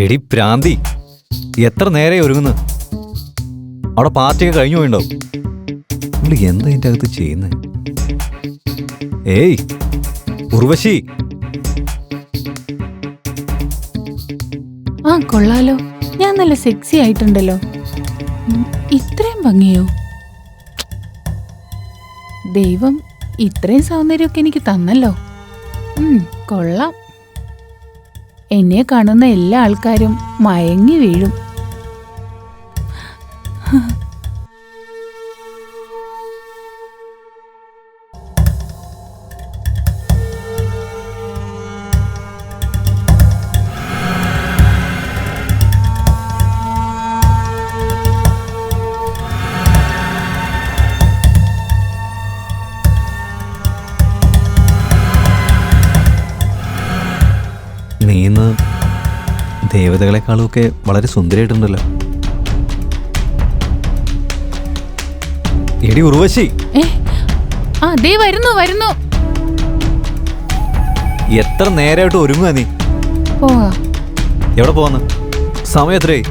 എടി പ്രാന്തി, എത്ര നേരെ ഒരുങ്ങുന്നു? അവിടെ പാർട്ടിയൊക്കെ കഴിഞ്ഞു പോയിണ്ടാവും. നിങ്ങൾ എന്താ ഇതിൻ്റെ അകത്ത് ചെയ്യുന്നത്? ഏയ് ഉർവശി. ആ കൊള്ളാലോ, ഞാൻ നല്ല സെക്സി ആയിട്ടുണ്ടല്ലോ. ഇത്രയും ഭംഗിയോ? ദൈവം ഇത്രയും സൗന്ദര്യമൊക്കെ എനിക്ക് തന്നല്ലോ. കൊള്ളാം. എന്നെ കാണുന്ന എല്ലാ ആൾക്കാരും മയങ്ങി വീഴും. നീ ഇന്ന് ദേവതകളെക്കാളുമൊക്കെ വളരെ സുന്ദരിയായിട്ടുണ്ടല്ലോ. എടി ഉർവശി. വരുന്നു. എത്ര നേരമായിട്ട് ഒരുങ്ങുക നീ? എവിടെ പോവാന്ന്? സമയം എത്രയായി?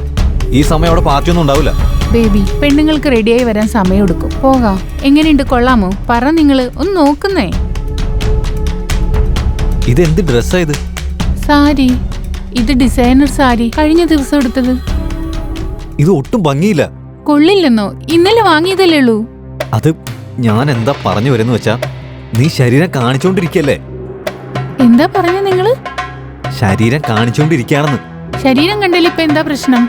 ഈ സമയം അവിടെ പാർട്ടിയൊന്നും ഉണ്ടാവില്ല. ബേബി, പെണ്ണുങ്ങൾക്ക് റെഡിയായി വരാൻ സമയം എടുക്കും. പോകാം. എങ്ങനെയുണ്ട്, കൊള്ളാമോ? പറ, നിങ്ങള് ഒന്ന് നോക്കുന്നേ. ഇതെന്ത് ഡ്രസ്സാ ഇത്? സാരി. ഇത് ഡിസൈനർ സാരി, കഴിഞ്ഞ ദിവസം എടുത്തത്. ഇത് ഒട്ടും ഭംഗിയില്ല. കൊള്ളില്ലെന്നോ? ഇന്നലെ വാങ്ങിയതല്ലേ ഉള്ളൂ. അത് ഞാൻ എന്താ പറഞ്ഞു വരുന്നു വെച്ചാ, നീ ശരീരം കാണിച്ചോണ്ടിരിക്കല്ലേ. എന്താ പറഞ്ഞ നിങ്ങള്? ശരീരം കാണിച്ചോണ്ടിരിക്കുകയാണെന്ന്. ശരീരം കണ്ടല്ലോ, ഇപ്പൊ എന്താ പ്രശ്നം?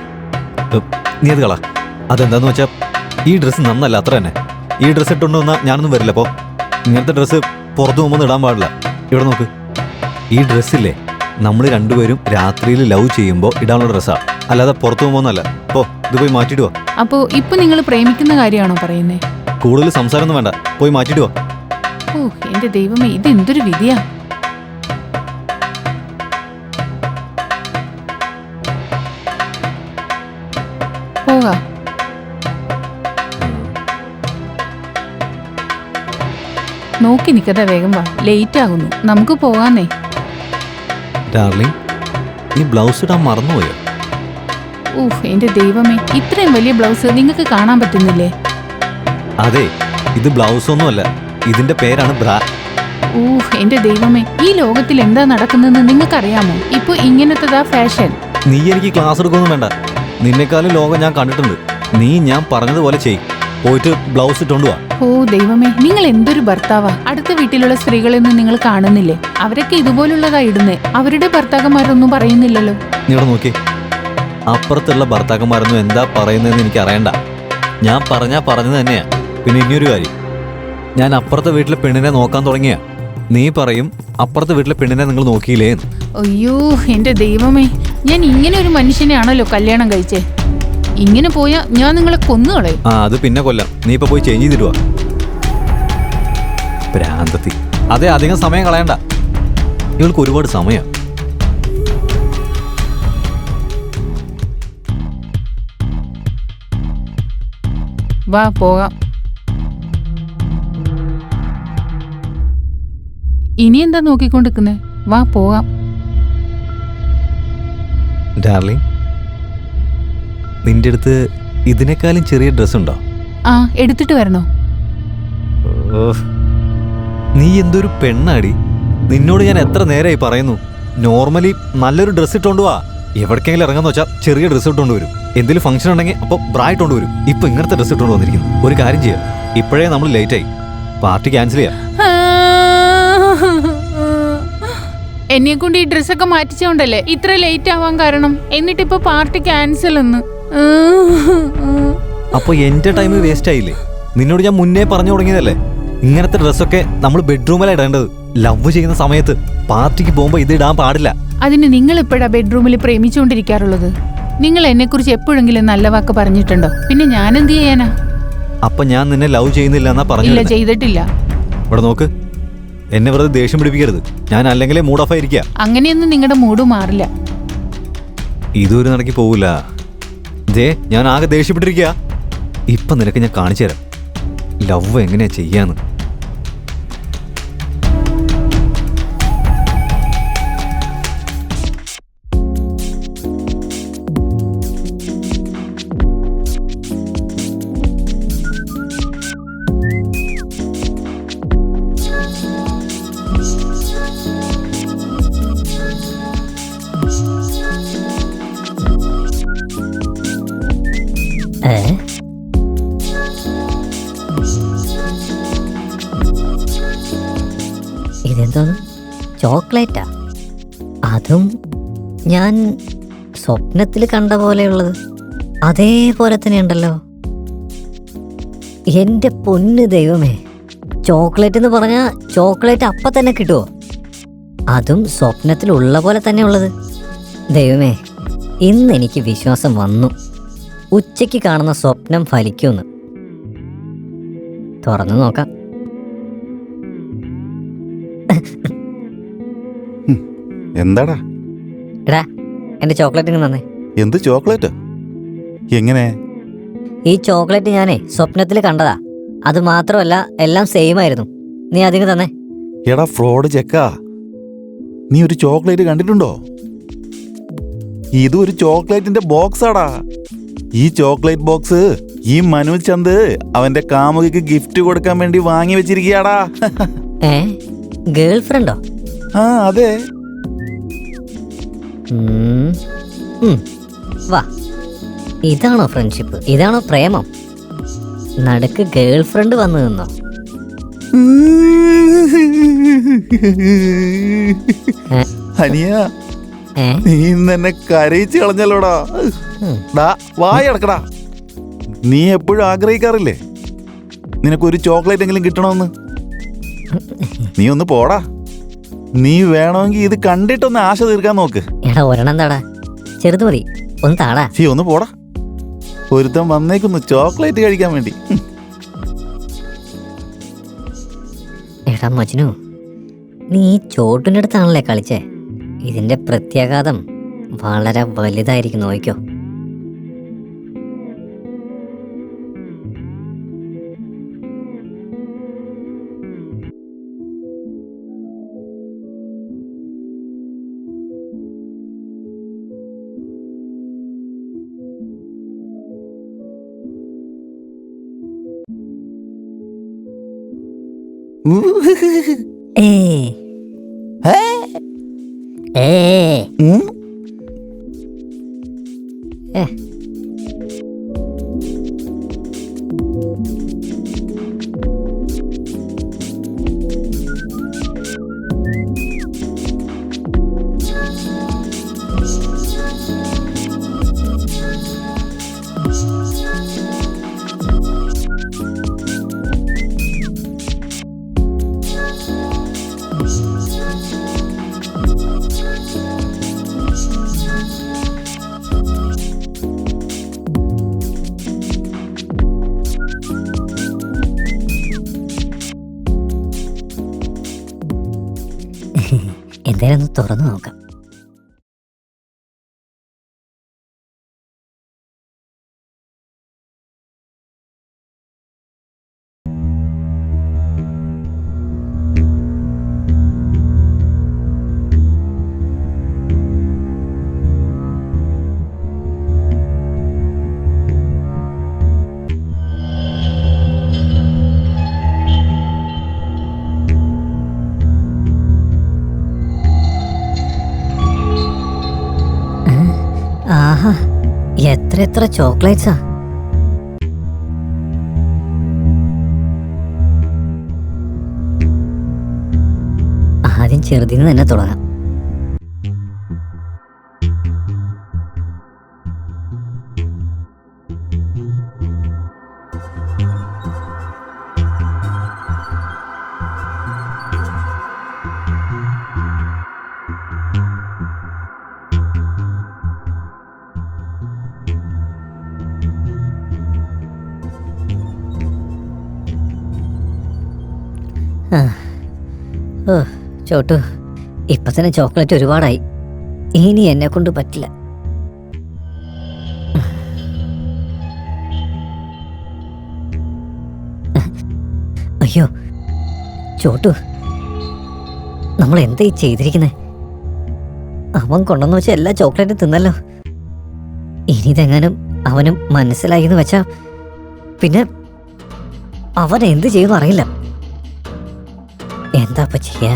നീ അത് കള. അതെന്താന്ന് വെച്ചാ, ഈ ഡ്രസ്സ് നന്നല്ല, അത്ര തന്നെ. ഈ ഡ്രസ്സ് ഇട്ടുകൊണ്ട് വന്നാൽ ഞാനൊന്നും വരില്ല. അപ്പോ ഇങ്ങനത്തെ ഡ്രസ്സ് പുറത്തു പോകുമ്പോൾ ഇടാൻ പാടില്ല. ഇവിടെ നോക്ക്, ഈ ഡ്രസ്സില്ലേ, നമ്മൾ രണ്ടുപേരും രാത്രിയിൽ ലവ് ചെയ്യുമ്പോൾ ഇടാനുള്ള ഡ്രസ്സാ, അല്ലാതെ പുറത്തു പോകുമ്പോന്നല്ല. പോ, ഇത് പോയി മാറ്റിയിട്ട് വാ. അപ്പോ ഇപ്പൊ നിങ്ങൾ പ്രേമിക്കുന്ന കാര്യമാണോ പറയുന്നേ? കൂടുതൽ സംസാരമൊന്നും വേണ്ട, പോയി മാറ്റിയിട്ട് വാ. ഓ എന്റെ ദൈവമേ, ഇത് എന്തൊരു വിധിയാ. പോകാം. നോക്കി നിൽക്കട്ടെ, വേഗം വാ, ലേറ്റ് ആകുന്നു. നമുക്ക് പോകാന്നേ. ഡാർലിംഗ്, ഈ ബ്ലൗസ് ഇടാൻ മറന്നുപോയോ? എന്റെ ദൈവമേ, ഇത്രയും വലിയ ബ്ലൗസ് നിങ്ങൾക്ക് കാണാൻ പറ്റുന്നില്ലേ? അതെ, ഇത് ബ്ലൗസ് ഒന്നുമല്ല, ഇതിന്റെ പേരാണ് ബ്രാ. എന്റെ ദൈവമേ, ഈ ലോകത്തിൽ എന്താ നടക്കുന്നതെന്ന് നിങ്ങൾക്കറിയാമോ? ഇപ്പൊ ഇങ്ങനത്തതാ ഫാഷൻ. നീ എനിക്ക് ക്ലാസ് എടുക്കൊന്നും വേണ്ട. നിന്നെക്കാളും ലോകം ഞാൻ കണ്ടിട്ടുണ്ട്. നീ ഞാൻ പറഞ്ഞതുപോലെ ചെയ്. പോയിട്ട് ബ്ലൗസ് ഇട്ടോണ്ട് വാ. ദൈവമേ, നിങ്ങൾ എന്തൊരു ഭർത്താവാ. അടുത്ത വീട്ടിലുള്ള സ്ത്രീകളൊന്നും നിങ്ങൾ കാണുന്നില്ലേ? അവരൊക്കെ ഇതുപോലുള്ളതാ ഇടുന്നേ. അവരുടെ ഭർത്താക്കന്മാരൊന്നും പറയുന്നില്ലല്ലോ. നീ ഇവിടെ നോക്കി, അപ്പുറത്തുള്ള ഭർത്താക്കന്മാരൊന്നും എന്താ പറയുന്നതെന്ന് എനിക്ക് അറിയണ്ട. ഞാൻ പറഞ്ഞത് തന്നെയാ. പിന്നെ ഇനിയൊരു കാര്യം, ഞാൻ അപ്പുറത്തെ വീട്ടിലെ പെണ്ണിനെ നോക്കാൻ തുടങ്ങിയ നീ പറയും അപ്പുറത്തെ വീട്ടിലെ പെണ്ണിനെ നിങ്ങൾ നോക്കിയില്ലേ. അയ്യോ എന്റെ ദൈവമേ, ഞാൻ ഇങ്ങനെ ഒരു മനുഷ്യനെയാണല്ലോ കല്യാണം കഴിച്ചേ. ഇങ്ങനെ പോയാ ഞാൻ നിങ്ങളെ കൊന്നുകളയും. അത് പിന്നെ കൊല്ലാം. നീ ഇപ്പൊ പോയി ചേഞ്ച് ചെയ്തിട്ട് വാ. ഭ്രാന്തത്തി. അതെ, അധികം സമയം കളയണ്ട. ഇവൾക്ക് ഒരുപാട് സമയം. വാ പോകാം. ഇനി എന്താ നോക്കിക്കൊണ്ടിരിക്കുന്നേ? വാ പോകാം. ഡാർലിംഗ്, നിന്റെ അടുത്ത് ഇതിനേക്കാളും ചെറിയ ഡ്രസ് ഉണ്ടോ? എടുത്തിട്ട് വരണോ? നീ എന്തൊരു പെണ്ണാടി. നിന്നോട് ഞാൻ എത്ര നേരമായി പറയുന്നു, നോർമലി നല്ലൊരു ഡ്രസ്സ് ഇട്ടോണ്ട് വാ. എവിടേക്കെങ്കിലും ഇറങ്ങാന്ന് വെച്ചാൽ ചെറിയ ഡ്രസ്സ് ഇട്ടോണ്ട് വരും. എന്തെങ്കിലും ഫംഗ്ഷൻ ഉണ്ടെങ്കിൽ അപ്പോൾ ബ്രാ ഇട്ടോണ്ട് വരും. ഇപ്പൊ ഇങ്ങനത്തെ ഡ്രസ്സ് ഇട്ടോണ്ട് വന്നിരിക്കുന്നു. ഒരു കാര്യം ചെയ്യാം, ഇപ്പോഴേ നമ്മൾ ലേറ്റ് ആയി, പാർട്ടി ക്യാൻസൽ ചെയ്യാം. എന്നെ കൊണ്ട് ഈ ഡ്രസ്സൊക്കെ മാറ്റിച്ചോണ്ടല്ലേ ഇത്ര ലേറ്റ് ആവാൻ കാരണം. എന്നിട്ടിപ്പോ പാർട്ടി ക്യാൻസൽ എന്ന്. അപ്പൊ എന്റെ ടൈം വേസ്റ്റ് ആയില്ലേ? നിന്നോട് ഞാൻ മുന്നേ പറഞ്ഞു തുടങ്ങിയതല്ലേ, ഇങ്ങനത്തെ ഡ്രസ്സൊക്കെ നമ്മൾ ബെഡ്റൂമിലാണ് ഇടേണ്ടത്. ലവ് ചെയ്യുന്ന സമയത്ത് പാർട്ടിക്ക് പോകുമ്പോ ഇത് ഇടാൻ പാടില്ല. അതിന് നിങ്ങൾ ഇപ്പോഴാ ബെഡ്റൂമിൽ പ്രേമിച്ചുകൊണ്ടിരിക്കാറുള്ളത്? നിങ്ങൾ എന്നെ കുറിച്ച് എപ്പോഴെങ്കിലും നല്ല വാക്ക് പറഞ്ഞിട്ടുണ്ടോ? പിന്നെ ഞാൻ എന്ത് ചെയ്യാനാ? അപ്പൊ ഞാൻ നിന്നെ ലവ് ചെയ്യുന്നില്ല എന്നാ പറഞ്ഞു? ഇല്ല, ചെയ്തിട്ടില്ല. ഇവിടെ നോക്ക്, എന്നെ വെറുതെ ദേഷ്യം പിടിപ്പിക്കരുത്. ഞാൻ അല്ലെങ്കിലേ മൂഡ് ഓഫ് ആയിരിക്കുക. അങ്ങനെയൊന്നും നിങ്ങളുടെ മൂഡ് മാറില്ല. ഇതൊരു നടക്കി പോവില്ല. ഞാൻ ആകെ ദേഷ്യപ്പെട്ടിരിക്കുക. ഇപ്പൊ നിനക്ക് ഞാൻ കാണിച്ചു തരാം ലവ് എങ്ങനെയാ ചെയ്യാന്ന്. ഇതെന്തോന്ന്? ചോക്ലേറ്റാ? അതും ഞാൻ സ്വപ്നത്തിൽ കണ്ട പോലെയുള്ളത് അതേപോലെ തന്നെ ഉണ്ടല്ലോ. എൻ്റെ പൊന്ന് ദൈവമേ, ചോക്ലേറ്റ് എന്ന് പറഞ്ഞാൽ ചോക്ലേറ്റ് അപ്പം തന്നെ കിട്ടുമോ? അതും സ്വപ്നത്തിലുള്ള പോലെ തന്നെ ഉള്ളത്. ദൈവമേ, ഇന്ന് എനിക്ക് വിശ്വാസം വന്നു, ഉച്ചയ്ക്ക് കാണുന്ന സ്വപ്നം ഫലിക്കുമെന്ന്. തുറന്നു നോക്കാം. എന്താടാ? എടാ, എൻ്റെ ചോക്ലേറ്റ് ഇങ്ങ് തന്നെ. എന്ത് ചോക്ലേറ്റ്? എങ്ങനെ? ഈ ചോക്ലേറ്റ് ഞാനേ സ്വപ്നത്തിൽ കണ്ടതാ. അത് മാത്രമല്ല, എല്ലാം സെയിം ആയിരുന്നു. നീ അതിങ്ങ് തന്നെ. എടാ ഫ്രോഡ് ചെക്കാ, നീ ഒരു ചോക്ലേറ്റ് കണ്ടിട്ടുണ്ടോ? ഇത് ഒരു ചോക്ലേറ്റിന്റെ ബോക്സാടാ. ഈ ചോക്ലേറ്റ് ബോക്സ് ഈ മനോജ് ചന്ദ് അവന്റെ കാമുകിക്ക് ഗിഫ്റ്റ് കൊടുക്കാൻ വേണ്ടി വാങ്ങി വെച്ചിരിക്കയാടാ. ഗേൾ ഫ്രണ്ടോ? ആ അതെ. വാ, ഇതാണോ ഫ്രണ്ട്ഷിപ്പ്? ഇതാണോ പ്രേമം? നടുക്ക് ഗേൾ ഫ്രണ്ട് വന്നു നിന്നോ? അനിയ, നീ ഇന്നെന്നെ കരയിച്ച് കളഞ്ഞല്ലോടാ. വായടക്കടാ. നീ എപ്പോഴും ആഗ്രഹിക്കാറില്ലേ നിനക്കൊരു ചോക്ലേറ്റ് എങ്കിലും കിട്ടണമെന്ന്? നീ ഒന്ന് പോടാ. നീ വേണമെങ്കിൽ ഇത് കണ്ടിട്ടൊന്ന് ആശ തീർക്കാൻ നോക്ക്. എടാ, ഒരെണ്ണം താടാ, ചെറുത് മതി, ഒന്ന് താടാ. ഒന്ന് പോടാ. ഒരുത്തം വന്നേക്കുന്നു ചോക്ലേറ്റ് കഴിക്കാൻ വേണ്ടി. എടാ മജ്നു, നീ ഈ ചോട്ടിൻ്റെ അടുത്താണല്ലേ കളിച്ചേ? ഇതിന്റെ പ്രത്യാഘാതം വളരെ വലുതായിരിക്കും, നോക്കിക്കോ. എന്തായാലും ഒന്ന് തുറന്നു നോക്കാം. ആഹാ, എത്ര ചോക്ലേറ്റ്സാ! ആദ്യം ചെറുതിന് തന്നെ തുടങ്ങാം. ഓ ചോട്ടു, ഇപ്പൊ തന്നെ ചോക്ലേറ്റ് ഒരുപാടായി. ഇനി എന്നെ കൊണ്ട് പറ്റില്ല. അയ്യോ ചോട്ടു, നമ്മൾ എന്താ ഈ ചെയ്തിരിക്കുന്നേ? അവൻ കൊണ്ടെന്ന് വെച്ച എല്ലാ ചോക്ലേറ്റും തിന്നല്ലോ. ഇനി ഇതെങ്ങാനും അവനും മനസ്സിലായി എന്ന് വെച്ചാ പിന്നെ അവൻ എന്ത് ചെയ്യുമെന്ന് അറിയില്ല. എന്താ ചെയ്യാ?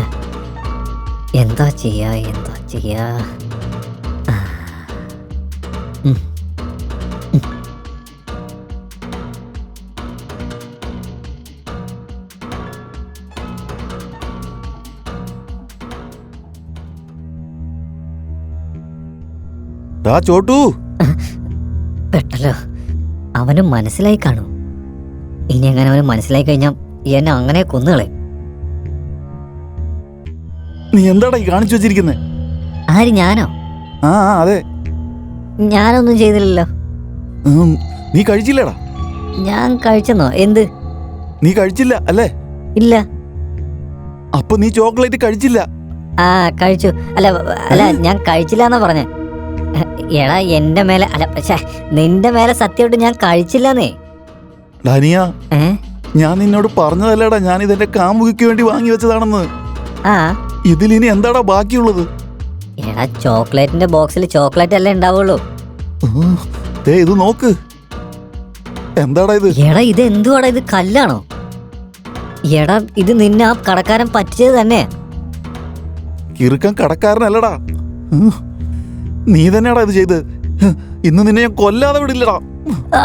ഡാ ചോട്ടു. പെട്ടല്ലോ. അവന് മനസ്സിലായി കാണൂ. ഇനി അങ്ങനെ അവന് മനസ്സിലായി കഴിഞ്ഞാൽ എന്നെ അങ്ങനെ കൊന്നുകളയും. നീ എന്താടാ ഈ കാണിച്ചു വെച്ചിരിക്കുന്നേ? ആര്, ഞാനോ? ആ അതെ. ഞാനൊന്നും ചെയ്തില്ലല്ലോ. നീ കഴിച്ചില്ലടാ? ഞാൻ കഴിച്ചെന്നോ? എന്ത്? നീ കഴിച്ചില്ല അല്ലേ? ഇല്ല. അപ്പൊ നീ ചോക്ലേറ്റ് കഴിച്ചില്ല? ആ കഴിച്ചു. അല്ല അല്ല, ഞാൻ കഴിച്ചില്ല എന്നാ പറഞ്ഞേ. എടാ എന്റെ മേലെ, അല്ല പക്ഷേ നിന്റെ മേലെ സത്യമായിട്ട് ഞാൻ കഴിച്ചില്ലെന്നേ. ഡാനിയ, ഏ? ഞാൻ നിന്നോട് പറഞ്ഞതല്ലേടാ ഞാൻ ഇതെന്റെ കാമുകിക്ക് വേണ്ടി വാങ്ങി വെച്ചതാണെന്ന്. ആ, ഇതിലിനി എന്താടാ ബാക്കിയുള്ളത്? എടാ ചോക്ലേറ്റിന്റെ ബോക്സിൽ ചോക്ലേറ്റ് അല്ലേ ഉണ്ടാവുള്ളൂ. ദേ ഇത് നോക്ക്. എന്താടാ ഇത്? എടാ ഇത് എന്തുവാടാ? ഇത് കല്ലാണോ? എടാ ഇത് നിന്നെ ആ കടക്കാരൻ പറ്റിച്ചത് തന്നെ. കിറുക്കൻ കടക്കാരനല്ലടാ. നീ തന്നെയാടാ ഇത് ചെയ്ത്. ഇന്ന് നിന്നെ ഞാൻ കൊല്ലാതെ വിടില്ലടാ. ആ,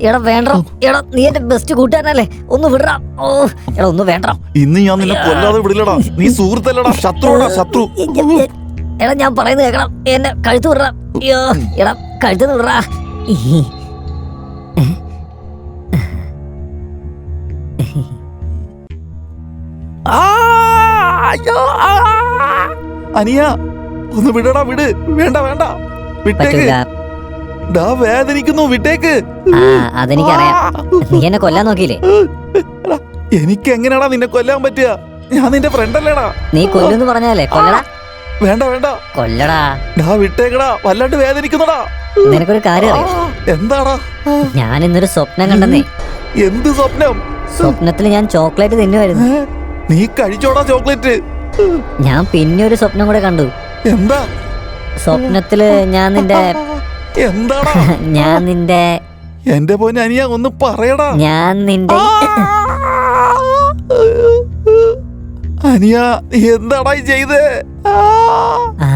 എടാ വേണ്ട. എടാ നീ എന്റെ ബെസ്റ്റ് കൂട്ടുകാരനല്ലേ, ഒന്ന് വിടറാ. ഓ എടാ ഒന്ന് വേണ്ട. ഇന്ന് ഞാൻ നിന്നെ കൊല്ലാതെ വിടില്ലടാ. നീ സുഹൃത്തല്ലടാ, ശത്രുടാ, ശത്രു. എടാ ഞാൻ പറയുന്നത് കേൾക്കണം. എന്നെ കഴുത്ത് വിടറാ. അയ്യോ എടാ കഴുത്ത് വിടറാ. അനിയ ഒന്ന് വിടടാ, വിട്. വേണ്ട വേണ്ട, വിട്ടേക്ക്. പറ്റൂല. ഡാ വേദനിക്കുന്നു, വിട്ടേക്ക്. ആ അതെനിക്കറിയാം. നീ എന്നെ കൊല്ലാൻ നോക്കിയില്ലേ? എടാ, എനിക്ക് എങ്ങനെയാടാ നിന്നെ കൊല്ലാൻ പറ്റുക? ഞാൻ നിന്റെ ഫ്രണ്ട് അല്ലേടാ. നീ കൊല്ലുന്ന് പറഞ്ഞാലേ കൊല്ലടാ. വേണ്ട വേണ്ട, കൊല്ലടാ. ഡാ വിട്ടേക്കടാ, വല്ലാണ്ട് വേദനിക്കുന്നടാ. നിനക്കൊരു കാര്യം അറിയോ? എന്താടാ? ഞാൻ ഇന്നൊരു സ്വപ്നം കണ്ടെന്നേ. എന്ത് സ്വപ്നം? സ്വപ്നത്തിൽ ഞാൻ ചോക്ലേറ്റ് തിന്നുമായിരുന്നു. നീ കഴിച്ചോടാ ചോക്ലേറ്റ്? ഞാൻ പിന്നെ ഒരു സ്വപ്നം കൂടെ കണ്ടു. എന്താ സ്വപ്നത്തില് ഞാൻ നിന്റെ എന്താടാ? ഞാൻ നിന്റെ എന്റെ പോന്നെ അനിയ ഒന്ന് പറയടാ. ഞാൻ നിന്റെ അനിയ എന്താടാ ഈ ചെയ്തേ? ആ?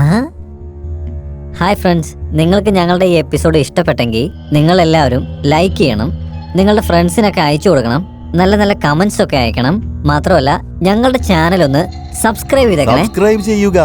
ഹായ് ഫ്രണ്ട്സ്, നിങ്ങൾക്ക് ഞങ്ങളുടെ ഈ എപ്പിസോഡ് ഇഷ്ടപ്പെട്ടെങ്കിൽ നിങ്ങൾ എല്ലാവരും ലൈക്ക് ചെയ്യണം, നിങ്ങളുടെ ഫ്രണ്ട്സിനൊക്കെ അയച്ചു കൊടുക്കണം, നല്ല നല്ല കമന്റ്സ് ഒക്കെ അയക്കണം. മാത്രമല്ല ഞങ്ങളുടെ ചാനൽ ഒന്ന് സബ്സ്ക്രൈബ് ചെയ്തേക്കണേ. സബ്സ്ക്രൈബ് ചെയ്യുക.